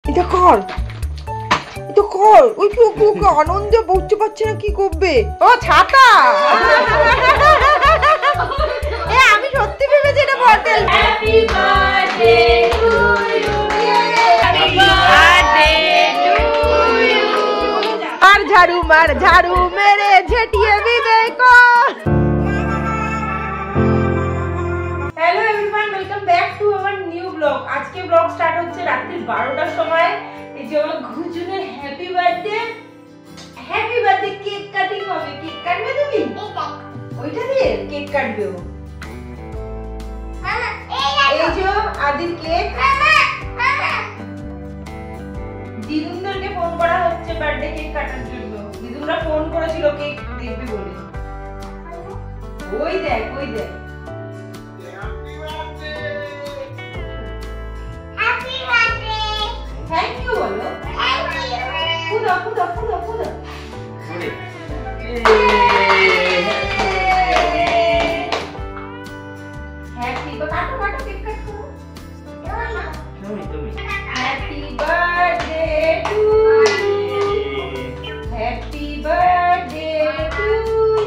এটা কর, এটা কর। ওই কি ওকে আনন্দে বসতে পারছে না, কি করবে? ও ছাতা। আমি সত্যি ভেবেছি এটা bottle. Happy birthday to you, happy birthday to you. আর ঝাড়ু মার, ঝাড়ু মেরে ঝেটিয়ে বিদায় কর। Hello everyone, welcome back to our new blog. আজকে ব্লগ স্টার্ট হচ্ছে রাত্রি 12টার সময়। এই যে আমার ঘুজুনের happy birthday, happy birthday cake cutting হবে। কেক কাটবে তুমি? ওইটা দিয়ে কেক কাটবে ও। এই যে আদির কেক। দিদুনদেরকে ফোন করা হচ্ছে বার্থডে কেক কাটার জন্য। দিদুনরা ফোন করেছিল কেক দেখবে বলে। ওই দেখ, ওই দেখ। থ্যাংক ইউ বলো। ফুদো ফুদো ফুদো ফুদো। হ্যাপি কাটো কাটো কেক কাটো। Happy birthday to you, happy birthday to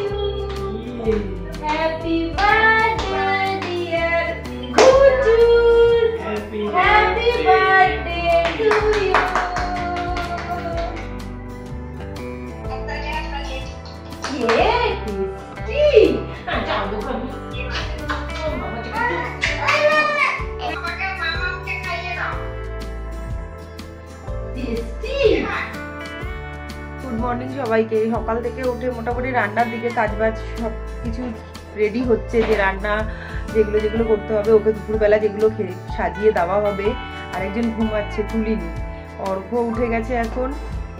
you, happy birthday dear Ghujur, happy birthday to you. Good morning সবাইকে। সকাল থেকে উঠে মোটামুটি রান্নার দিকে কাজবাজ সব কিছু রেডি হচ্ছে, যে রান্না যেগুলো যেগুলো করতে হবে, ওকে দুপুরবেলা যেগুলো সাজিয়ে দেওয়া হবে। আরেকজন ঘুমাচ্ছে, তুলিনি। অর্ঘ উঠে গেছে এখন।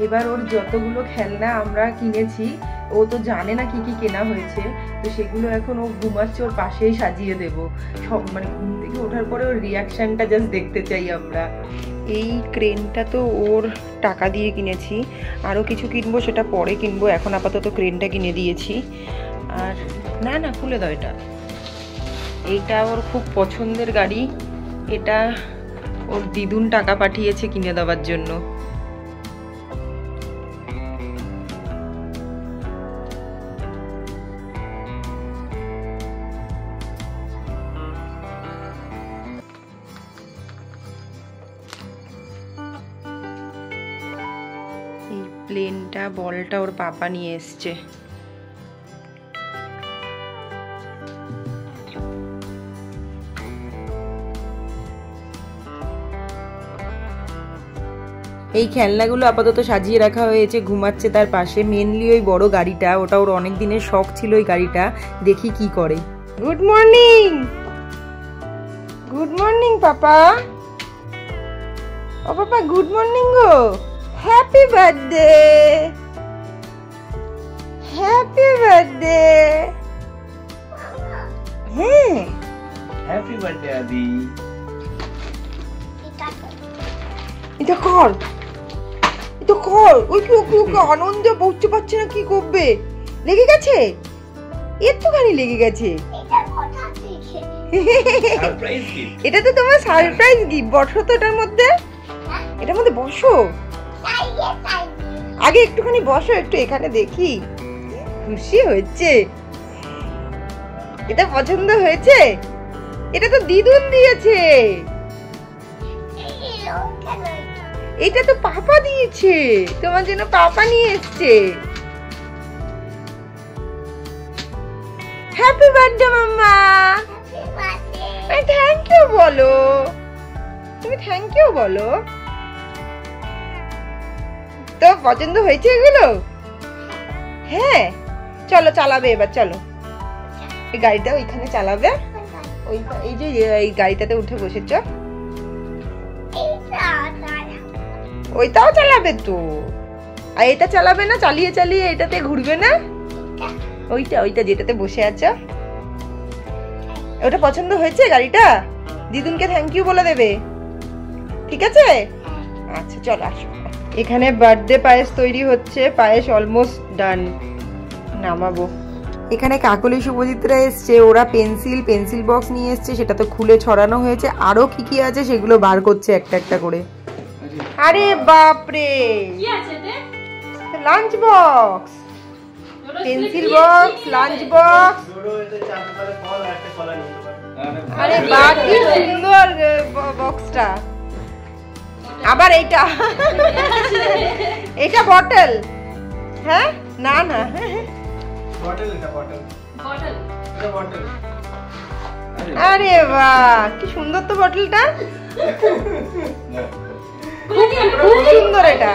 এবার ওর যতগুলো খেলনা আমরা কিনেছি, ও তো জানে না কি কি কেনা হয়েছে, তো সেগুলো এখন ও ঘুমাচ্ছে, ওর পাশেই সাজিয়ে দেব সব। মানে ঘুম থেকে ওঠার পরে ওর রিয়াকশনটা জাস্ট দেখতে চাই আমরা। এই ক্রেনটা তো ওর টাকা দিয়ে কিনেছি, আরও কিছু কিনবো, সেটা পরে কিনবো। এখন আপাতত ক্রেনটা কিনে দিয়েছি। আর না না খুলে দাও, এইটা ওর খুব পছন্দের গাড়ি। এটা ওর দিদুন টাকা পাঠিয়েছে কিনে দেওয়ার জন্য। এই প্লেনটা, বলটা ওর পাপা নিয়ে এসছে। এই খেলনাগুলো আপাতত সাজিয়ে রাখা হয়েছে, ঘুমাচ্ছে তার পাশে। মেনলি ওই বড় গাড়িটা, ওটা ওর অনেক দিনের শখ ছিল ওই গাড়িটা, দেখি কি করে। Good morning, good morning papa. ও পাপা গুড মর্নিং গো। Happy birthday, happy birthday. হ্যাঁ হ্যাপি বার্থডে আদি। এটা কর, এটা কর। ওই কি ওকে আনন্দে বসতে পারছে না, কি করবে? লেগে গেছে, একটুখানি লেগে গেছে। এটা তো তোমার সারপ্রাইজ গিফট। বসো তো এটার মধ্যে, এটার মধ্যে বসো। আগে একটুখানি বসো, একটু এখানে দেখি। খুশি হয়েছে? এটা পছন্দ হয়েছে? এটা তো দিদুন দিয়েছে। এটা তো পাপা দিয়েছে, তোমার জন্য পাপা নিয়ে এসছে। Happy birthday mamma. Thank you বলো, তুমি থ্যাংক ইউ বলো। তো পছন্দ হয়েছে এগুলো? হ্যাঁ চলো চালাবে এবার, চলো। এই গাড়িটা ওইখানে চালাবে। ওই এই যে এই গাড়িটাতে উঠে বসেছ, ওইটাও চালাবে তো। আর এটা চালাবে না? চালিয়ে চালিয়ে এটাতে ঘুরবে না? ওইটা ওইটা যেটাতে বসে আছো, ওটা পছন্দ হয়েছে গাড়িটা? দিদুনকে থ্যাংক ইউ বলে দেবে, ঠিক আছে? আচ্ছা চলো আসো। এখানে বার্থডে পায়েস তৈরি হচ্ছে, পায়েস অলমোস্ট ডান, নামাবো। এখানে কাকলি শুভজিৎরা এসছে, ওরা পেন্সিল বক্স নিয়ে এসছে, সেটা তো খুলে ছড়ানো হয়েছে। আরো কি কি আছে সেগুলো বার করছে একটা একটা করে। আরে বাপরে lunch box, pencil box, lunch box. আরে বাহ কি সুন্দর বক্সটা। আবার এইটা এটা বটল। হ্যাঁ না না বটল, এটা বটল, বটল, এটা বটল। আরে বাহ কি সুন্দর তো বটলটা, খুব সুন্দর এটা।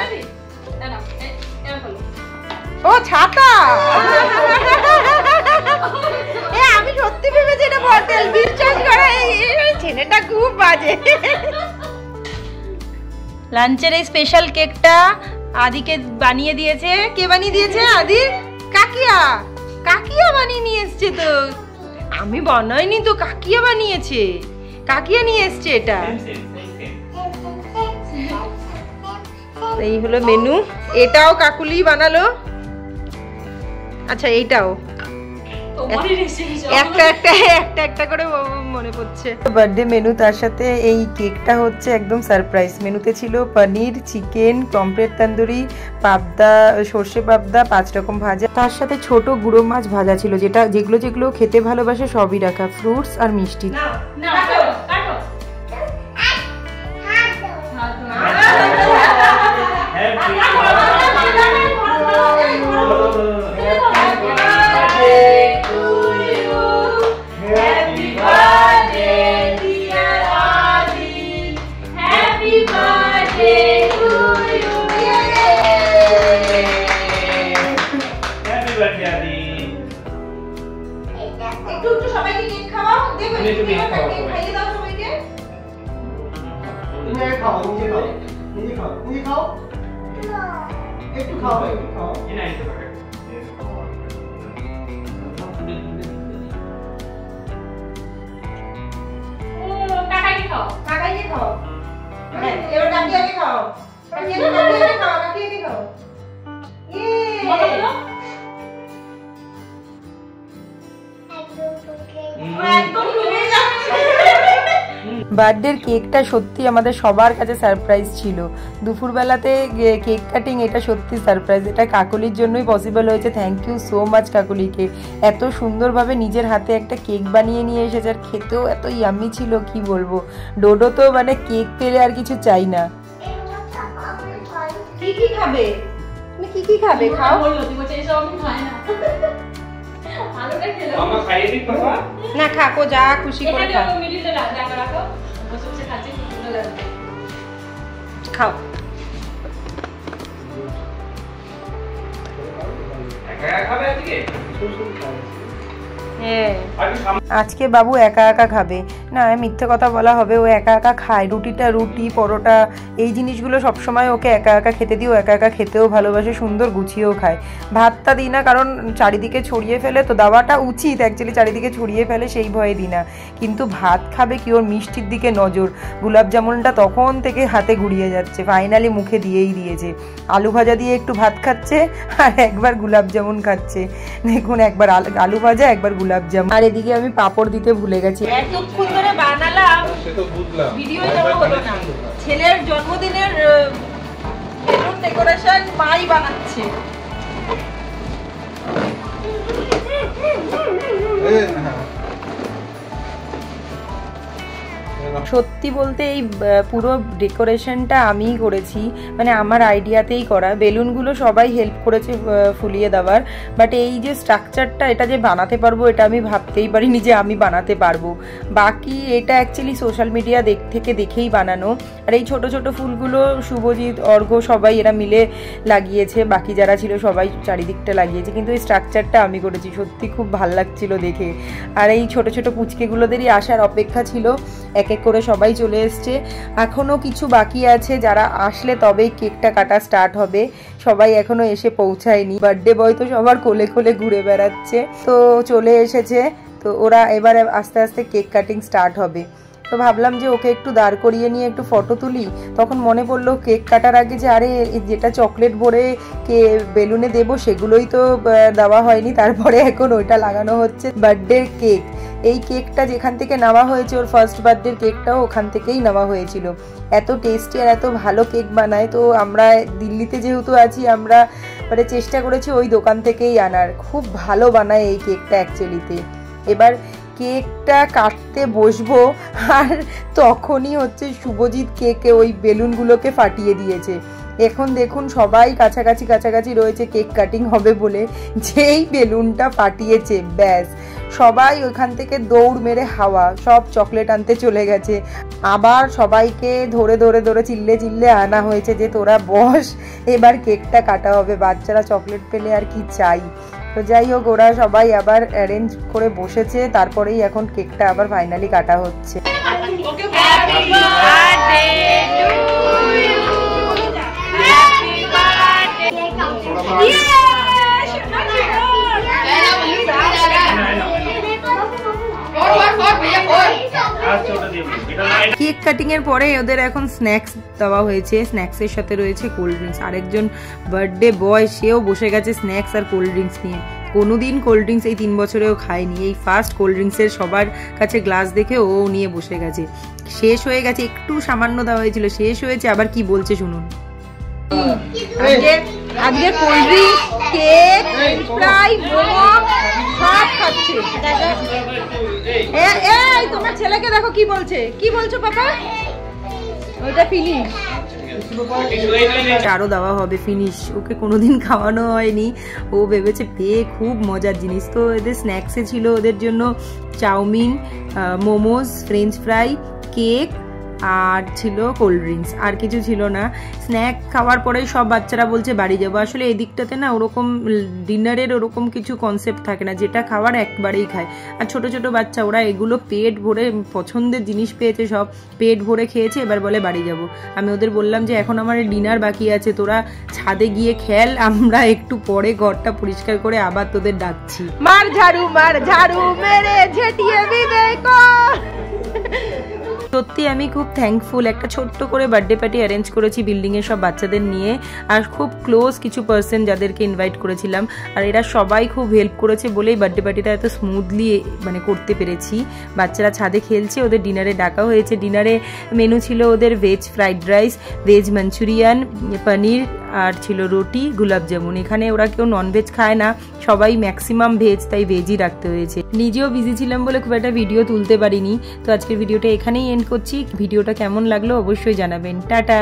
ও ছাতা, আমি সত্যি ভেবেছি এটা বটল। বিশ্বাস করে এই ছেলেটা খুব বাজে। লাঞ্চের এই স্পেশাল কেকটা আদিকে বানিয়ে দিয়েছে। কে বানিয়ে দিয়েছে? আদি কাকিয়া। কাকিয়া বানিয়ে নিয়ে এসছে তো, আমি বানাইনি তো, কাকিয়া বানিয়েছে। কাকিয়া নিয়ে এসছে এটা। এই হলো মেনু। এটাও কাকুলি বানালো। আচ্ছা এইটাও একটা একটা একটা একটা করে মনে পড়ছে। বার্থডে মেনু, তার সাথে এই কেকটা হচ্ছে একদম সারপ্রাইজ। মেনুতে ছিল পনির, চিকেন, পমফ্রেট তন্দুরি, পাবদা, সর্ষে পাবদা, 5 রকম ভাজা, তার সাথে ছোট গুঁড়ো মাছ ভাজা ছিল, যেগুলো খেতে ভালোবাসে সবই রাখা, ফ্রুটস আর মিষ্টি। বার্থডের কেকটা সত্যি আমাদের সবার কাছে সারপ্রাইজ ছিল। দুপুরবেলাতে কেক কাটিং, এটা সত্যি সারপ্রাইজ। এটা কাকলির জন্যই পসিবল হয়েছে। থ্যাংক ইউ সো মাচ কাকলিকে। এত সুন্দরভাবে নিজের হাতে একটা কেক বানিয়ে নিয়ে এসেছে, আর খেতেও এত ইয়াম্মি ছিল কি বলবো। ডোডো তো মানে কেক পেলে আর কিছু চাই না। কি কি খাবে তুমি? কি কি খাবে? খাও। না খাকো, যা খুশি করে খাও। আজকে বাবু একা একা খাবে না, মিথ্যে কথা বলা হবে। ও একা একা খায়। রুটি পরোটা এই জিনিসগুলো সবসময় ওকে একা একা খেতে দিই। ও একা একা খেতেও ভালোবাসে, সুন্দর গুছিয়েও খায়। ভাতটা দিই না, কারণ চারিদিকে ছড়িয়ে ফেলে, তো দেওয়াটা উচিত অ্যাকচুয়ালি, চারিদিকে ছড়িয়ে ফেলে সেই ভয়ে দিই না। কিন্তু ভাত খাবে কি, ওর মিষ্টির দিকে নজর। গোলাপ জামুনটা তখন থেকে হাতে ঘুরিয়ে যাচ্ছে, ফাইনালি মুখে দিয়েই দিয়েছে। আলু ভাজা দিয়ে একটু ভাত খাচ্ছে, আর একবার গোলাপ জামুন খাচ্ছে। দেখুন, একবার আলু ভাজা, একবার গোলাপ জামুন। আর এদিকে আমি পাপড় দিতে ভুলে গেছি। এতক্ষণ ধরে বানালাম, ভিডিও দেওয়া হলো না। ছেলের জন্মদিনের বেলুন ডেকোরেশন মাই বানাচ্ছে। সত্যি বলতে এই পুরো ডেকোরেশনটা আমিই করেছি, মানে আমার আইডিয়াতেই করা। বেলুনগুলো সবাই হেল্প করেছে ফুলিয়ে দেওয়ার, বাট এই যে স্ট্রাকচারটা, এটা যে বানাতে পারবো এটা আমি ভাবতেই পারিনি যে আমি বানাতে পারবো। বাকি এটা অ্যাকচুয়ালি সোশ্যাল মিডিয়া থেকে দেখেই বানানো। আর এই ছোট ছোট ফুলগুলো শুভজিৎ, অর্ঘ্য সবাই এরা মিলে লাগিয়েছে, বাকি যারা ছিল সবাই চারিদিকটা লাগিয়েছে, কিন্তু এই স্ট্রাকচারটা আমি করেছি। সত্যি খুব ভাল লাগছিল দেখে। আর এই ছোট ছোট পুচকেগুলোদেরই আসার অপেক্ষা ছিল, এক এক করে সবাই চলে এসছে। এখনো কিছু বাকি আছে, যারা আসলে তবেই কেকটা কাটা স্টার্ট হবে। সবাই এখনো এসে পৌঁছায়নি। বার্থডে বয় তো সবার কোলে কোলে ঘুরে বেড়াচ্ছে, তো চলে এসেছে। তো ওরা এবারে আস্তে আস্তে কেক কাটিং স্টার্ট হবে। তো ভাবলাম যে ওকে একটু দাঁড় করিয়ে নিয়ে একটু ফটো তুলি। তখন মনে পড়লো কেক কাটার আগে যে আরে যেটা চকলেট ভরে বেলুনে দেবো সেগুলোই তো দেওয়া হয়নি, তারপরে এখন ওইটা লাগানো হচ্ছে। বার্থডে কেক এই কেকটা যেখান থেকে নেওয়া হয়েছে, ওর ফার্স্ট বার্থডের কেকটাও ওখান থেকেই নেওয়া হয়েছিল। এত টেস্টি আর এত ভালো কেক বানায়। তো আমরা দিল্লিতে যেহেতু আছি, আমরা মানে চেষ্টা করেছি ওই দোকান থেকেই আনার। খুব ভালো বানায় এই কেকটা অ্যাকচুয়ালিতে। এবার কেকটা কাটতে বসবো আর তখনই হচ্ছে শুভজিৎ কেকে ওই বেলুনগুলোকে ফাটিয়ে দিয়েছে। এখন দেখুন সবাই কাছাকাছি রয়েছে কেক কাটিং হবে বলে, যেই বেলুনটা ফাটিয়েছে ব্যাস সবাই ওখান থেকে দৌড় মেরে হাওয়া, সব চকলেট আনতে চলে গেছে। আবার সবাইকে ধরে চিল্লে আনা হয়েছে যে তোরা বস, এবার কেকটা কাটা হবে। বাচ্চারা চকলেট পেলে আর কি চাই। তো যাই হোক, ওরা সবাই আবার অ্যারেঞ্জ করে বসেছে, তারপরেই এখন কেকটা আবার ফাইনালি কাটা হচ্ছে। কেক কাটিং এর পরে ওদের এখন স্ন্যাক্স দেওয়া হয়েছে। স্ন্যাক্স এর সাথে রয়েছে কোল্ড ড্রিঙ্কস। আরেকজন বার্থডে বয়, সেও বসে গেছে স্ন্যাক্স আর কোল্ড ড্রিঙ্কস নিয়ে। কোনোদিন কোল্ড ড্রিঙ্কস এই 3 বছরেও খায়নি, এই ফার্স্ট কোল্ড ড্রিঙ্কসের সবার কাছে গ্লাস দেখে ও নিয়ে বসে গেছে। শেষ হয়ে গেছে, একটু সামান্য দেওয়া হয়েছিল, শেষ হয়েছে। আবার কি বলছে শুনুন। আজকে cold drinks, cake, fry, momo সব খাচ্ছে। এই তোমার ছেলেকে দেখো কি বলছে, কি বলছো পাপা? ওইটা ফিনিশ, আরো দেওয়া হবে ফিনিশ। ওকে কোনোদিন খাওয়ানো হয়নি, ও ভেবেছে পেয়ে খুব মজার জিনিস। তো এদের স্ন্যাক্সে ছিল ওদের জন্য chow mein, momos, french fry, cake আর ছিল কোল্ড ড্রিঙ্কস, আর কিছু ছিল না। স্ন্যাক খাওয়ার পরেই সব বাচ্চারা বলছে বাড়ি যাবো। আসলে এই দিকটাতে না ওরকম ডিনারের ওরকম কিছু কনসেপ্ট থাকে না, যেটা খাওয়ার একবারেই খায়। আর ছোট ছোট বাচ্চা, ওরা এগুলো পেট ভরে পছন্দের জিনিস পেয়েছে, সব পেট ভরে খেয়েছে, এবার বলে বাড়ি যাব। আমি ওদের বললাম যে এখন আমার ডিনার বাকি আছে, তোরা ছাদে গিয়ে খেল, আমরা একটু পরে ঘরটা পরিষ্কার করে আবার তোদের ডাকছি। মার ঝাড়ু মেরে ঝেটিয়ে বিদায় কর। সত্যি আমি খুব থ্যাঙ্কফুল। একটা ছোট্ট করে বার্থডে পার্টি অ্যারেঞ্জ করেছি বিল্ডিংয়ের সব বাচ্চাদের নিয়ে, আর খুব ক্লোজ কিছু পার্সন যাদেরকে ইনভাইট করেছিলাম, আর এরা সবাই খুব হেল্প করেছে বলেই বার্থডে পার্টিটা এত স্মুথলি মানে করতে পেরেছি। বাচ্চারা ছাদে খেলছে, ওদের ডিনারে ডাকা হয়েছে। ডিনারে মেনু ছিল ওদের veg fried rice, veg manchurian, paneer, আর ছিল রুটি, গোলাপ জামুন। এখানে ওরা কেউ ননভেজ খায় না, সবাই ম্যাক্সিমাম ভেজ, তাই ভেজই রাখতে হয়েছে। নিজেও বিজি ছিলাম বলে খুব একটা ভিডিও তুলতে পারিনি। তো আজকের ভিডিওটা এখানেই এন্ড করছি। ভিডিওটা কেমন লাগলো অবশ্যই জানাবেন। টাটা।